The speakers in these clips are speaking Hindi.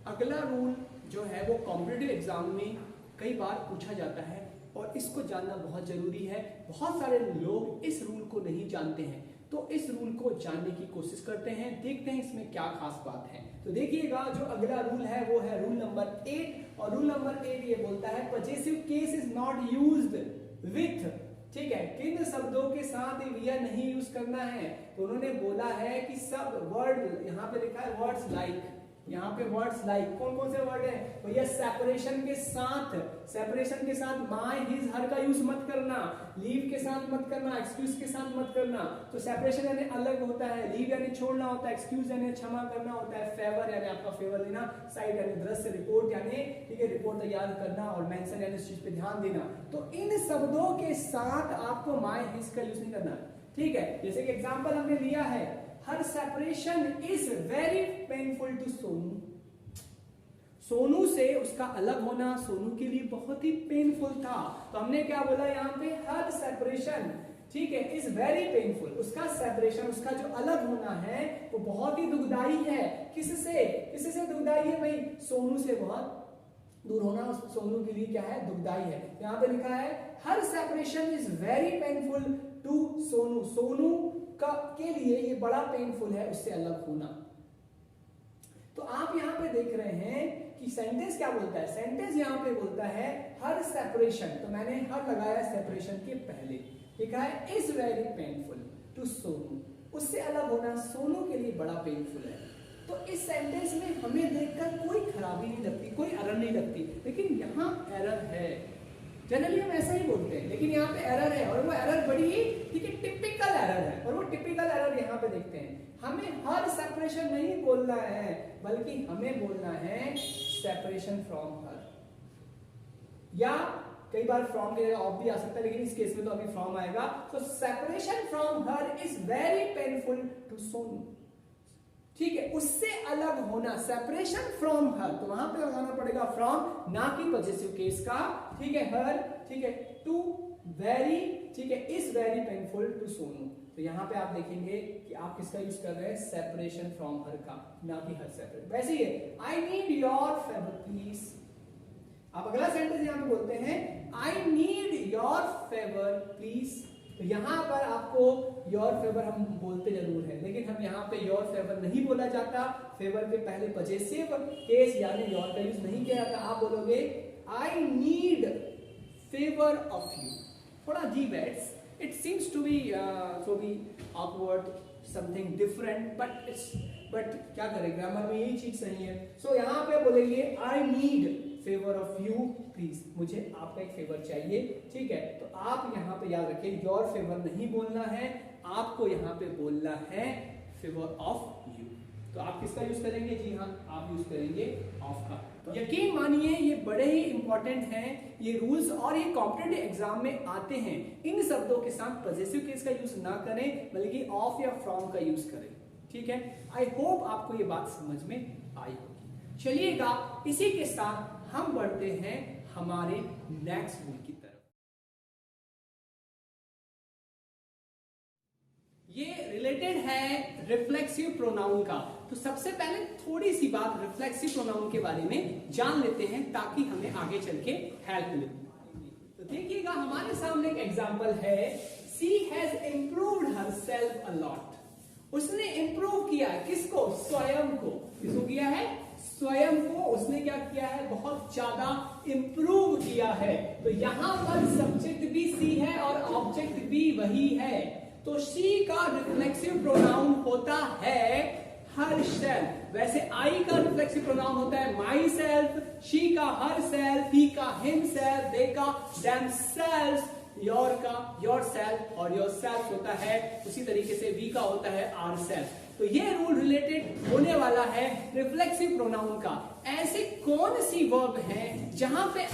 अगला रूल जो है वो कॉम्पिटिटिव एग्जाम में कई बार पूछा जाता है और इसको जानना बहुत जरूरी है। बहुत सारे लोग इस रूल को नहीं जानते हैं, तो इस रूल को जानने की कोशिश करते हैं, देखते हैं इसमें क्या खास बात है। तो देखिएगा, जो अगला रूल है वो है रूल नंबर 8, और रूल नंबर 8 ये बोलता है possessive case is not used with, ठीक है, किन शब्दों के साथ वी नहीं यूज करना है। तो उन्होंने बोला है कि सब वर्ड, यहाँ पे लिखा है वर्ड्स लाइक, यहाँ पे वर्ड्स लाइक कौन कौन से वर्ड है भैया, सेपरेशन के साथ माय हिज हर का यूज मत करना, लीव के साथ मत करना, एक्सक्यूज के साथ मत करना। तो सेपरेशन यानी अलग होता है, लीव यानी छोड़ना होता है, एक्सक्यूज यानी क्षमा करना होता है, फेवर यानी आपका फेवर लेना, साइड यानी दृश्य, रिपोर्ट यानी ठीक है रिपोर्ट तैयार करना, और मेंशन यानी उस चीज पे ध्यान देना। तो इन शब्दों के साथ आपको माय हिज का यूज नहीं करना, ठीक है। जैसे कि एग्जांपल हमने लिया है, her separation is very painful to Sonu, Sonu से उसका अलग होना सोनू के लिए बहुत ही पेनफुल था। तो हमने क्या बोला यहाँ पे, हर सेपरेशन, ठीक है, इज वेरी पेनफुल, उसका सेपरेशन, उसका जो अलग होना है वो बहुत ही दुखदाई है। किससे दुखदाई है भाई, सोनू से बहुत दूर होना सोनू के लिए क्या है, दुखदाई है। यहाँ पे लिखा है her separation is very painful to Sonu, Sonu के लिए ये बड़ा पेनफुल है उससे अलग होना। तो आप यहाँ पे देख रहे हैं कि सेंटेंस क्या बोलता है, सेंटेंस यहाँ पे बोलता है हर सेपरेशन, तो मैंने हर लगाया सेपरेशन के पहले, लिखा है is very painful to Sonu, उससे अलग होना सोनू के लिए बड़ा पेनफुल है। तो इस सेंटेंस में हमें देखकर कोई खराबी नहीं लगती, कोई एरर नहीं लगती, लेकिन यहाँ एरर है। जनरली हम ऐसा ही बोलते हैं, लेकिन यहाँ पे एरर है, और वो एरर बड़ी ही ठीक है टिपिकल एरर है, और वो टिपिकल एरर यहाँ पे देखते हैं। हमें हर सेपरेशन नहीं बोलना है, बल्कि हमें बोलना है सेपरेशन फ्रॉम हर, या कई बार फ्रॉम की जगह ऑफ भी आ सकता है, लेकिन इस केस में तो अभी फ्रॉम आएगा। तो separation from her is very painful to Sonu, ठीक है, उससे अलग होना, सेपरेशन फ्रॉम हर, तो वहां पे लगाना पड़ेगा फ्रॉम, ना कि पॉजिटिव केस का, ठीक है, हर, ठीक है, टू वेरी, ठीक है, is very painful to Sonu. तो यहाँ पे आप देखेंगे कि आप किसका यूज कर रहे हैं, सेपरेशन फ्रॉम हर का, ना कि हर सेपरेट। वैसे ही है, I need your favour please, आप अगला सेंटेंस यहाँ पे बोलते हैं I need your favour please. तो यहाँ पर आपको योर फेवर हम बोलते जरूर है, लेकिन हम यहाँ पे योर फेवर नहीं बोला जाता, फेवर के पहले पजेसिव केस यानी योर का यूज नहीं किया जाता। आप बोलोगे I need favour of you, थोड़ा अजीब है, it seems to be awkward, something different, but क्या करें, ग्रामर में यही चीज सही है। सो यहाँ पे बोलेंगे आई need favour of you please, मुझे आपका एक फेवर चाहिए, ठीक है। तो आप यहाँ पे याद रखें, योर फेवर नहीं बोलना है, आपको यहाँ पे बोलना है फेवर ऑफ यू। तो आप किसका यूज करेंगे, जी हाँ, आप यूज करेंगे ऑफ का। तो यकीन मानिए ये बड़े ही इंपॉर्टेंट हैं ये रूल्स, और ये कॉम्पिटिटिव एग्जाम में आते हैं। इन शब्दों के साथ पॉजिटिव केस का यूज ना करें, बल्कि ऑफ या फ्रॉम का यूज करें, ठीक है। आई होप आपको ये बात समझ में आई होगी। चलिएगा, इसी के साथ हम बढ़ते हैं हमारे नेक्स्ट रूल की तरफ। ये रिलेटेड है रिफ्लेक्सिव प्रोनाउन का। तो सबसे पहले थोड़ी सी बात रिफ्लेक्सिव प्रोनाउन के बारे में जान लेते हैं, ताकि हमें आगे चल के हेल्प मिले। तो देखिएगा, हमारे सामने एक एग्जांपल है, she has improved herself a lot, उसने इंप्रूव किया है, किसको, स्वयं को, किसको किया है, स्वयं को उसने क्या किया है, बहुत ज्यादा इंप्रूव किया है। तो यहां पर सब्जेक्ट भी सी है और ऑब्जेक्ट भी वही है, तो शी का रिफ्लेक्सिव प्रोनाउन होता है हर सेल्फ। वैसे आई का रिफ्लेक्सिव प्रोनाउन होता है माई सेल्फ, शी का हर सेल्फ, ही का हिम सेल्फ, दे का देम सेल्फ, योर का योर सेल्फ, और योर सेल्फ होता है उसी तरीके से वी का होता है आर सेल्फ। तो ये रूल रिलेटेड होने वाला है रिफ्लेक्सिव प्रोनाउन का। ऐसे कौन सी वर्ब है जहां पे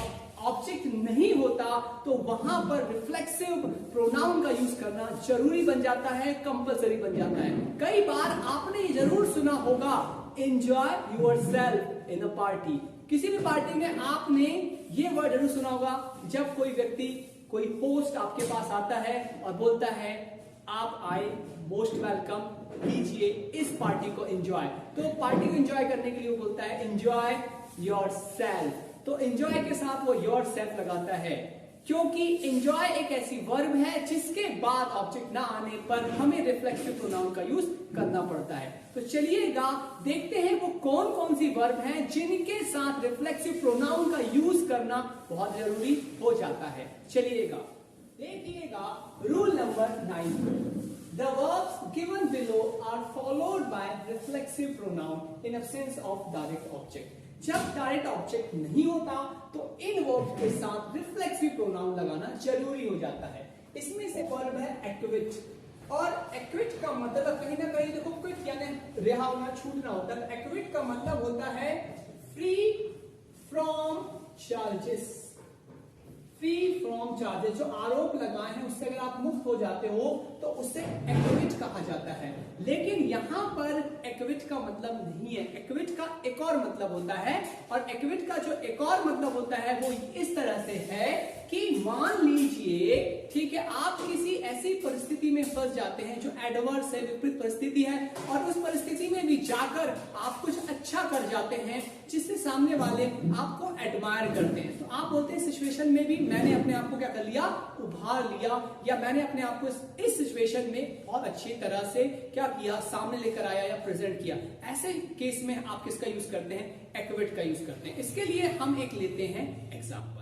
ऑब्जेक्ट नहीं होता, तो वहां पर रिफ्लेक्सिव प्रोनाउन का यूज करना जरूरी बन जाता है, कंपल्सरी बन जाता है। कई बार आपने जरूर सुना होगा enjoy yourself in a party, किसी भी पार्टी में आपने ये वर्ड जरूर सुना होगा, जब कोई व्यक्ति, कोई होस्ट आपके पास आता है और बोलता है आप आए, मोस्ट वेलकम, कीजिए इस पार्टी को एंजॉय। तो पार्टी को एंजॉय करने के लिए वो बोलता है एंजॉय योर सेल्फ। तो एंजॉय के साथ वो योर सेल्फ लगाता है, क्योंकि एंजॉय एक ऐसी वर्ब है जिसके बाद ऑब्जेक्ट ना आने पर हमें रिफ्लेक्सिव प्रोनाउन का यूज करना पड़ता है। तो चलिएगा देखते हैं वो कौन कौन सी वर्ब हैं जिनके साथ रिफ्लेक्सिव प्रोनाउन का यूज करना बहुत जरूरी हो जाता है। चलिएगा देखिएगा rule number 9। The verbs given below are followed by reflexive pronoun in absence of direct object। जब डायरेक्ट ऑब्जेक्ट नहीं होता तो इन वर्ब्स के साथ रिफ्लेक्सिव प्रोनाउन लगाना जरूरी हो जाता है। इसमें से वर्ब है एक्विट, और एक्विट का मतलब कहीं ना कहीं देखो, क्विट यानी रिहा होना, छूटना होता है। एक्विट का मतलब होता है free from charges. Free from charges, जो आरोप लगाए हैं उससे अगर आप मुक्त हो जाते हो तो उससे एक्विट कहा जाता है। लेकिन यहां पर एक्विट का मतलब नहीं है, एक्विट का एक और मतलब होता है। और एक्विट का जो एक और मतलब होता है वो इस तरह से है कि मान लीजिए, ठीक है, आप किसी ऐसी परिस्थिति में फंस जाते हैं जो एडवर्स है, विपरीत परिस्थिति है, और उस परिस्थिति में भी जाकर आप कुछ अच्छा कर जाते हैं जिससे सामने वाले आपको एडमायर करते हैं। तो आप बोलते हैं सिचुएशन में भी मैंने अपने आप को क्या कर लिया, उभार लिया, या मैंने अपने आप को इस सिचुएशन में बहुत अच्छी तरह से क्या किया, सामने लेकर आया या प्रेजेंट किया। ऐसे केस में आप किसका यूज करते हैं, एक्विट का यूज करते हैं। इसके लिए हम एक लेते हैं एग्जांपल।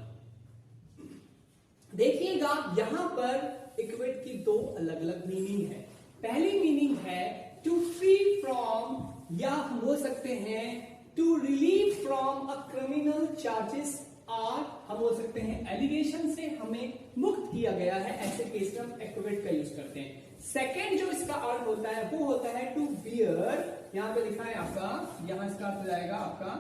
देखिएगा यहां पर इक्विट की दो अलग अलग मीनिंग है। पहली मीनिंग है टू फ्री फ्रॉम, या हम बोल सकते हैं to relieve from a criminal charges, और हम बोल सकते हैं एलिगेशन से हमें मुक्त किया गया है। ऐसे केस में हम एक्विट का यूज करते हैं। सेकेंड जो इसका अर्थ होता है वो होता है टू वियर, यहां पे लिखा है आपका, यहां इसका अर्थ हो जाएगा आपका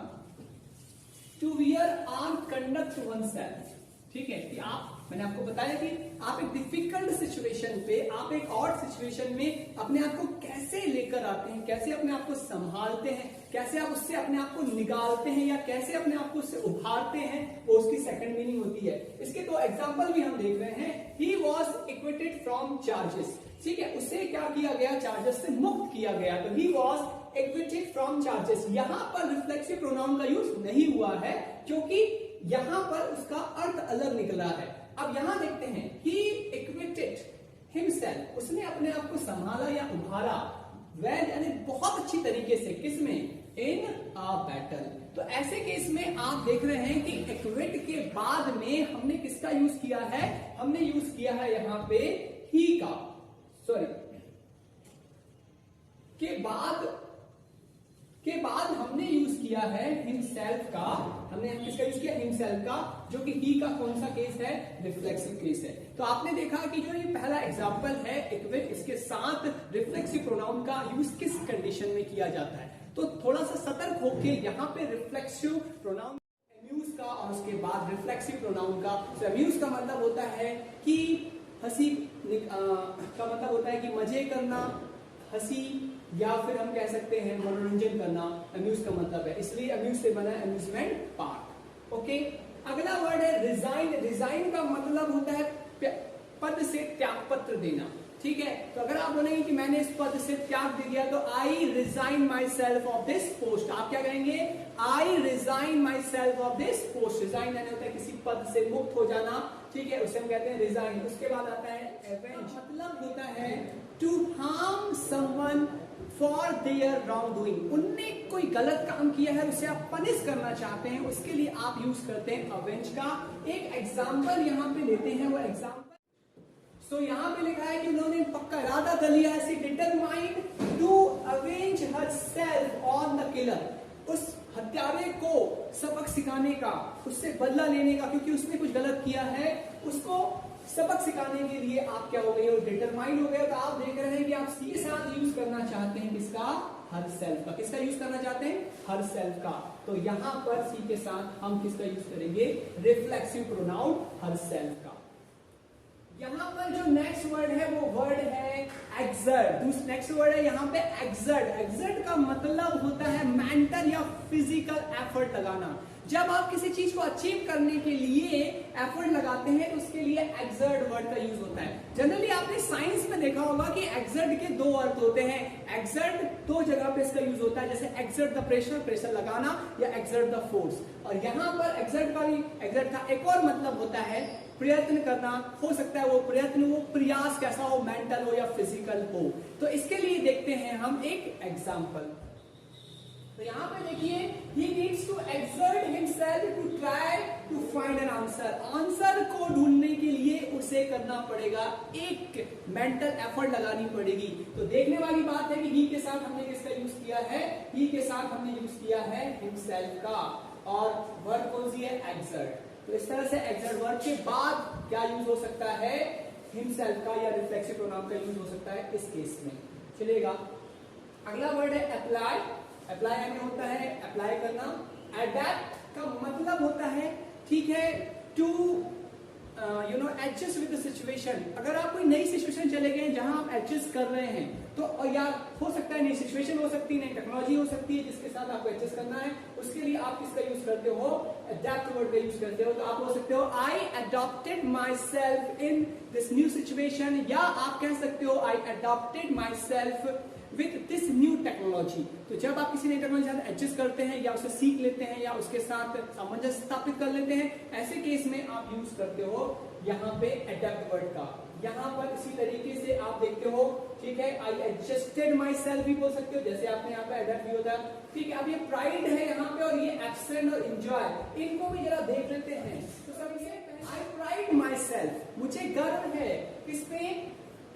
to wear arm conduct oneself. ठीक है, कि आप, मैंने आपको बताया कि आप एक डिफिकल्ट सिचुएशन पे, आप एक और सिचुएशन में अपने आप को कैसे लेकर आते हैं, कैसे अपने आप को संभालते हैं, कैसे आप उससे अपने आप को निकालते हैं, या कैसे अपने आप को उससे उभारते हैं, वो उसकी सेकंड मीनिंग होती है। इसके दो एग्जांपल भी हम देख रहे हैं। ही वॉज इक्विटेड फ्रॉम चार्जेस, ठीक है, उससे क्या किया गया, चार्जेस से मुक्त किया गया। तो ही वॉज इक्विटेड फ्रॉम चार्जेस, यहां पर रिफ्लेक्सिव प्रोनाउन का यूज नहीं हुआ है क्योंकि यहां पर उसका अर्थ अलग निकला है। अब यहां देखते हैं, ही इक्विटेड हिमसेल्फ, उसने अपने आप को संभाला या उभारा, वेल यानी बहुत अच्छी तरीके से, किसमें, इन अ बैटल। तो ऐसे केस में आप देख रहे हैं कि इक्विट के बाद में हमने किसका यूज किया है, हमने यूज किया है यहां पे ही का, सॉरी, के बाद हमने यूज किया है हिमसेल्फ का। हमने किसका यूज किया, हिमसेल्फ का, जो कि ही का कौन सा केस है, रिफ्लेक्सिव केस है। तो आपने देखा कि जो ये पहला एग्जांपल है इक्विट, इसके साथ रिफ्लेक्सिव प्रोनाउन का यूज किस कंडीशन में किया जाता है। तो थोड़ा सा सतर्क होके यहाँ पे रिफ्लेक्सिव प्रोनाउन अम्यूज का, और उसके बाद रिफ्लेक्सिव प्रोनाउन का। तो अम्यूज का मतलब होता है कि हंसी का मतलब होता है कि मजे करना, हंसी, या फिर हम कह सकते हैं मनोरंजन करना, अम्यूज का मतलब है, इसलिए अम्यूज से बना है अम्यूजमेंट पार्क। ओके, अगला वर्ड है रिजाइन। रिजाइन का मतलब होता है पद से त्याग पत्र देना। ठीक है, तो अगर आप बोलेंगे कि मैंने इस पद से त्याग दे दिया, तो I resign my self of this post, आप क्या कहेंगे, I resign my self of this post. Resign यानी होता है किसी पद से मुक्त हो जाना, ठीक है, उसे हम कहते हैं रिजाइन। उसके बाद आता है एवेंज, मतलब होता है to harm someone for their wrongdoing, उनने कोई गलत काम किया है, उसे आप पनिश करना चाहते हैं, उसके लिए आप यूज करते हैं अवेंज का। एक एग्जाम्पल यहाँ पे लेते हैं, वो एग्जाम्पल सो यहाँ पे लिखा है कि उन्होंने पक्का इरादा कर लिया है, determined to avenge herself on the killer, उस हत्यारे को सबक सिखाने का, उससे बदला लेने का, क्योंकि उसने कुछ गलत किया है, उसको सबक सिखाने के लिए आप क्या हो गए, डिटरमाइंड हो गए। तो आप देख रहे हैं कि आप सी के साथ यूज करना चाहते हैं किसका, हर सेल्फ का। किसका यूज करना चाहते हैं, हर सेल्फ का। तो यहां पर सी के साथ हम किसका यूज करेंगे, रिफ्लेक्सिव प्रोनाउन हर सेल्फ का। यहाँ पर जो नेक्स्ट वर्ड है वो वर्ड है एक्सर्ट। नेक्स्ट वर्ड है यहाँ पे एक्सर्ट। एक्सर्ट का मतलब होता है मेंटल या फिजिकल एफर्ट लगाना। जब आप किसी चीज को अचीव करने के लिए एफर्ट लगाते हैं तो उसके लिए एक्सर्ट वर्ड का यूज होता है। जनरली आपने साइंस में देखा होगा कि एक्सर्ट के दो अर्थ होते हैं। एक्सर्ट दो जगह पे इसका यूज होता है, जैसे एक्सर्ट द प्रेशर, प्रेशर लगाना, या एक्सर्ट द फोर्स। और यहाँ पर एक्सर्ट का एक और मतलब होता है प्रयत्न करना। हो सकता है वो प्रयत्न, वो प्रयास कैसा हो, मेंटल हो या फिजिकल हो। तो इसके लिए देखते हैं हम एक एग्जांपल। तो यहाँ पे देखिए, he needs to exert himself to try to find an answer। Answer को ढूंढने के लिए उसे करना पड़ेगा, एक मेंटल एफर्ट लगानी पड़ेगी। तो देखने वाली बात है कि he के साथ हमने किसका यूज किया है, he के साथ हमने यूज किया है himself का, और वर्ब कौन सी है, exert। तो इस तरह से एक्सर्ट वर्ब के बाद क्या यूज हो सकता है, हिमसेल्फ का या रिफ्लेक्सिव प्रोनाउन का यूज हो सकता है इस केस में। चलिएगा, अगला वर्ड है अप्लाई। अप्लाई यानी होता है अप्लाई करना। अडैप्ट का मतलब होता है, ठीक है, to adjust with the situation. अगर आप कोई नई सिचुएशन चले गए जहां आप एडजस्ट कर रहे हैं, तो या हो सकता है नई सिचुएशन हो सकती है, नई टेक्नोलॉजी हो सकती है जिसके साथ आपको एडजस्ट करना है, उसके लिए आप किसका यूज करते हो, अडैप्ट वर्ड का यूज करते हो। तो आप बोल सकते हो I adopted myself in this new situation, या आप कह सकते हो I adopted myself with this new technology. तो जब आप किसी नई टेक्नोलॉजी के साथ एडजस्ट करते हैं या उसे सीख लेते हैं या उसके साथ सामंजस्य स्थापित कर लेते हैं, ऐसे केस में आप यूज करते हो यहाँ पे अडैप्ट वर्ड का। यहाँ पर इसी तरीके से आप देखते हो, ठीक है, आई एडजस्टेड माई सेल्फ भी बोल सकते हो, जैसे आपने यहाँ पे अडैप्ट भी होता है। ठीक है, अब ये प्राइड है यहाँ पे, और ये एब्सेंट और एंजॉय, इनको भी जरा देख लेते हैं। तो सबसे आई प्राइड माई सेल्फ, मुझे गर्व है किस पे,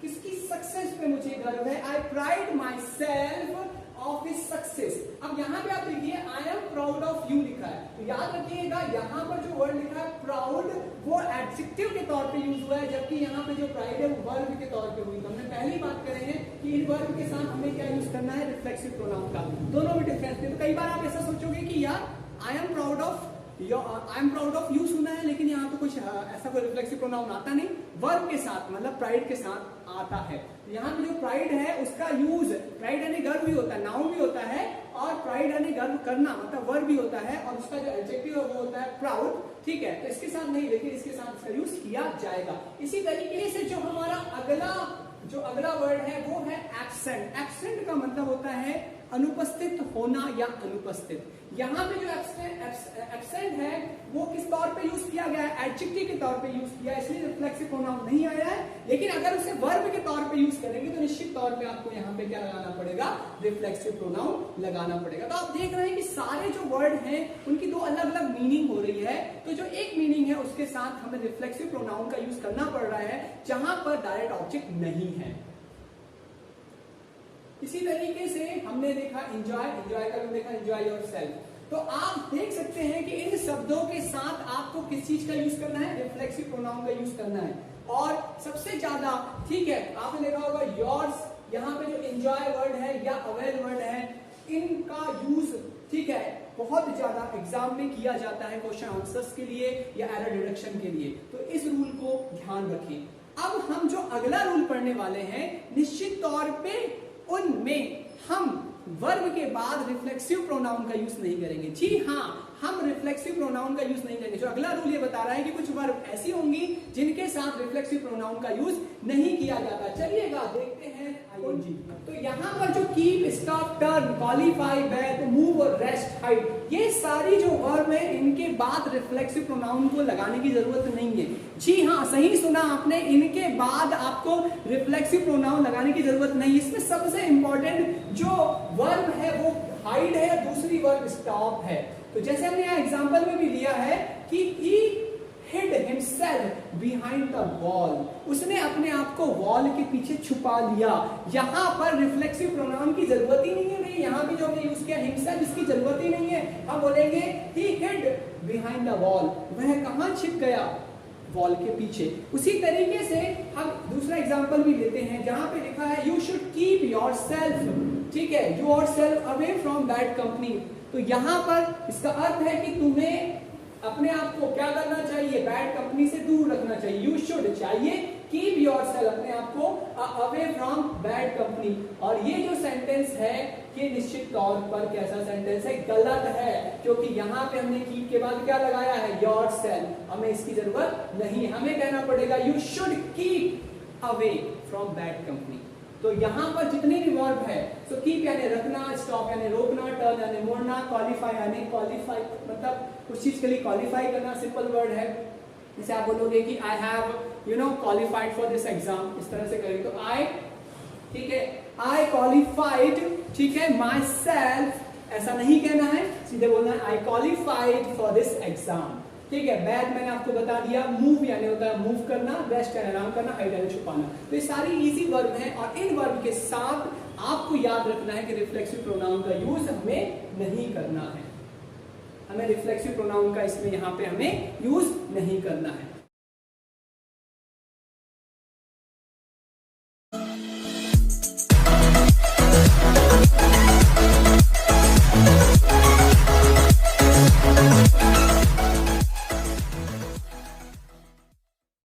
किसकी सक्सेस पे मुझे गर्व है। I pride myself of his success. अब यहाँ पे आप देखिए I am proud of you लिखा है, तो याद रखिएगा यहाँ पर जो वर्ड लिखा है प्राउड, वो एडजेक्टिव के तौर पे यूज हुआ है, जबकि यहाँ पे जो प्राइड है वो वर्ब के तौर पे हुई। तो हमने पहली बात करें हैं कि इन वर्ब के साथ हमें क्या यूज करना है, रिफ्लेक्सिव प्रोनाउन का। दोनों में डिफरेंस है। तो कई बार आप ऐसा सोचोगे कि यार आई एम प्राउड ऑफ यू सुना है, लेकिन यहाँ पे कुछ ऐसा कोई रिफ्लेक्सिव प्रोनाउन आता नहीं, वर्ब के साथ मतलब प्राइड के साथ आता है। यहाँ पे जो प्राइड है उसका यूज, प्राइड यानी गर्व भी होता है, नाउन भी होता है, और प्राइड यानी गर्व करना मतलब वर्ब भी होता है, और उसका जो एडजेक्टिव है वो होता है प्राउड। ठीक है, तो इसके साथ नहीं, लेकिन इसके साथ इसका यूज किया जाएगा। इसी तरीके से जो हमारा अगला वर्ड है वो है एब्सेंट। एब्सेंट का मतलब होता है अनुपस्थित होना या अनुपस्थित। यहाँ पे जो एब्सेंट है वो किस तौर पे यूज किया गया है, एडजेक्टिव के तौर पे यूज किया है, इसलिए रिफ्लेक्सिव प्रोनाउन नहीं आया है। लेकिन अगर उसे वर्ब के तौर पे यूज करेंगे तो निश्चित तौर पे आपको यहाँ पे क्या लगाना पड़ेगा, रिफ्लेक्सिव प्रोनाउन लगाना पड़ेगा। तो आप देख रहे हैं कि सारे जो वर्ड हैं उनकी दो अलग अलग मीनिंग हो रही है। तो जो एक मीनिंग है उसके साथ हमें रिफ्लेक्सिव प्रोनाउन का यूज करना पड़ रहा है जहां पर डायरेक्ट ऑब्जेक्ट नहीं है। इसी तरीके से हमने देखा एंजॉय का भी देखा, एंजॉय योरसेल्फ। तो आप देख सकते हैं कि इन शब्दों के साथ आपको किस चीज का यूज करना है, रिफ्लेक्सिव प्रोनाउन का यूज करना है। और सबसे ज्यादा, ठीक है, आपने देखा होगा योर्स, यहाँ पे जो एंजॉय वर्ड है या अवेल वर्ड है, इनका यूज, ठीक है, बहुत ज्यादा एग्जाम में किया जाता है क्वेश्चन आंसर्स के लिए या एरर डिडक्शन के लिए। तो इस रूल को ध्यान रखें। अब हम जो अगला रूल पढ़ने वाले हैं, निश्चित तौर पे उनमें हम वर्ब के बाद रिफ्लेक्सिव प्रोनाउन का यूज नहीं करेंगे। जी हाँ, हम रिफ्लेक्सिव प्रोनाउन का यूज नहीं करेंगे। जो अगला रूल ये बता रहा है कि कुछ वर्ब ऐसी होंगी जिनके साथ रिफ्लेक्सिव प्रोनाउन का यूज नहीं किया जाता। चलिएगा देखते हैं आईएनजी। तो यहाँ पर जो keep, stop, turn, qualify, back, move और रेस्ट, हाइड, ये सारी जो वर्ब है इनके बाद रिफ्लेक्सिव प्रोनाउन को लगाने की जरूरत नहीं है। जी हाँ, सही सुना आपने, इनके बाद आपको रिफ्लेक्सिव प्रोनाउन लगाने की जरूरत नहीं। इसमें सबसे इंपॉर्टेंट जो वर्ब है वो हाइड है, दूसरी वर्ब स्टॉप है। तो जैसे हमने यहाँ एग्जांपल में भी लिया है कि he hid himself behind the wall, उसने अपने आप को वॉल के पीछे छुपा लिया। यहाँ पर रिफ्लेक्सिव प्रोनाउन की जरूरत ही नहीं है भाई, यहाँ भी जो हमने यूज किया himself, इसकी जरूरत ही नहीं है। हम बोलेंगे he hid behind the wall, वह कहाँ छिप गया, वॉल के पीछे। उसी तरीके से हम दूसरा एग्जांपल भी लेते हैं जहां पे लिखा है यू शुड कीप योरसेल्फ, ठीक है, yourself away from bad company. तो यहाँ पर इसका अर्थ है कि तुम्हें अपने आप को क्या करना चाहिए, बैड कंपनी से दूर रखना चाहिए। यू शुड चाहिए कीप योरसेल्फ, अपने आप को अवे फ्रॉम बैड कंपनी। और ये जो सेंटेंस है ये निश्चित तौर पर कैसा सेंटेंस है, गलत है, क्योंकि यहाँ पे हमने कीप के बाद क्या लगाया है, योरसेल्फ। हमें इसकी जरूरत नहीं, हमें कहना पड़ेगा you should keep away from bad company. तो यहाँ पर जितने भी वर्ब है, सो कीप यानी रखना, स्टॉप यानी रोकना, टर्न यानी मोड़ना, क्वालिफाई यानी क्वालिफाई मतलब उस चीज के लिए क्वालिफाई करना, सिंपल वर्ड है। जैसे आप बोलोगे कि I have qualified for this exam, इस तरह से करेंगे तो आई, ठीक है, आई क्वालिफाइड, ठीक है, माई सेल्फ, ऐसा नहीं कहना है, सीधे बोलना है आई क्वालिफाइड फॉर दिस एग्जाम, ठीक है। बैड मैंने आपको बता दिया, मूव यानी होता है मूव करना, रेस्ट यानी आराम करना, हाइड यानी छुपाना। तो ये सारी इजी वर्ब हैं और इन वर्ब के साथ आपको याद रखना है कि रिफ्लेक्सिव प्रोनाउन का यूज हमें नहीं करना है, हमें रिफ्लेक्सिव प्रोनाउन का इसमें यहाँ पे हमें यूज नहीं करना है।